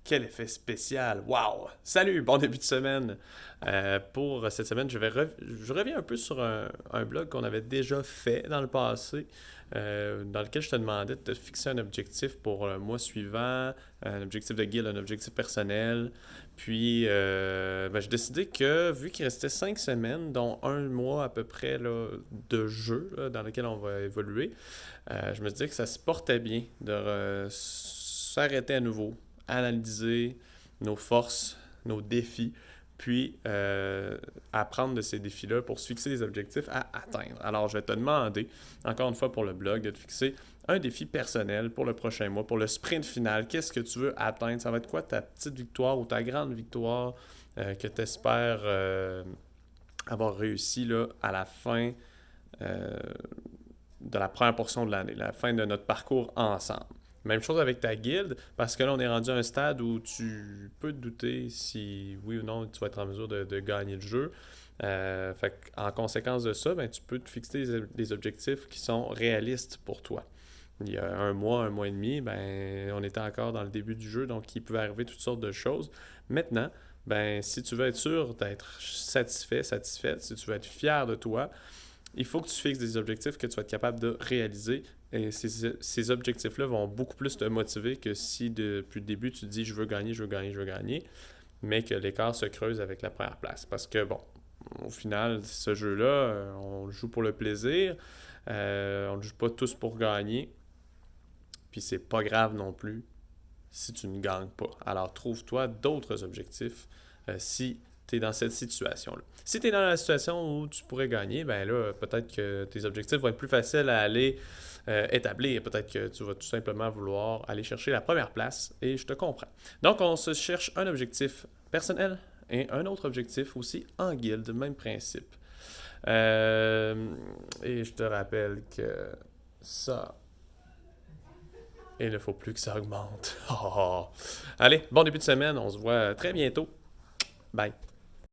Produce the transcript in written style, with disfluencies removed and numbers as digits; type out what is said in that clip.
quel effet spécial! Wow! Salut, bon début de semaine! Pour cette semaine, je reviens un peu sur un blog qu'on avait déjà fait dans le passé, dans lequel je te demandais de te fixer un objectif pour le mois suivant, un objectif de guild, un objectif personnel. Puis, j'ai décidé que, vu qu'il restait 5 semaines, dont un mois à peu près là, de jeu là, dans lequel on va évoluer, je me disais que ça se portait bien de s'arrêter à nouveau, analyser nos forces, nos défis, puis apprendre de ces défis-là pour se fixer des objectifs à atteindre. Alors, je vais te demander, encore une fois pour le blog, de te fixer un défi personnel pour le prochain mois, pour le sprint final. Qu'est-ce que tu veux atteindre? Ça va être quoi ta petite victoire ou ta grande victoire que tu espères avoir réussi là, à la fin euh, de la première portion de l'année, la fin de notre parcours ensemble. Même chose avec ta guilde, parce que là, on est rendu à un stade où tu peux te douter si oui ou non tu vas être en mesure de gagner le jeu. En conséquence de ça, ben, tu peux te fixer des objectifs qui sont réalistes pour toi. Il y a un mois et demi, ben, on était encore dans le début du jeu, donc il pouvait arriver toutes sortes de choses. Maintenant, ben, si tu veux être sûr d'être satisfait, satisfaite, si tu veux être fier de toi, il faut que tu fixes des objectifs que tu vas être capable de réaliser. Et ces objectifs-là vont beaucoup plus te motiver que si depuis le début tu te dis je veux gagner, je veux gagner, je veux gagner, mais que l'écart se creuse avec la première place. Parce que bon, au final, ce jeu-là, on le joue pour le plaisir, on ne le joue pas tous pour gagner, puis c'est pas grave non plus si tu ne gagnes pas. Alors trouve-toi d'autres objectifs si tu es dans cette situation-là. Si tu es dans la situation où tu pourrais gagner, ben là, peut-être que tes objectifs vont être plus faciles à aller établir. Peut-être que tu vas tout simplement vouloir aller chercher la première place et je te comprends. Donc, on se cherche un objectif personnel et un autre objectif aussi en guilde, même principe. Et je te rappelle que ça, il ne faut plus que ça augmente. Allez, bon début de semaine, on se voit très bientôt. Bye.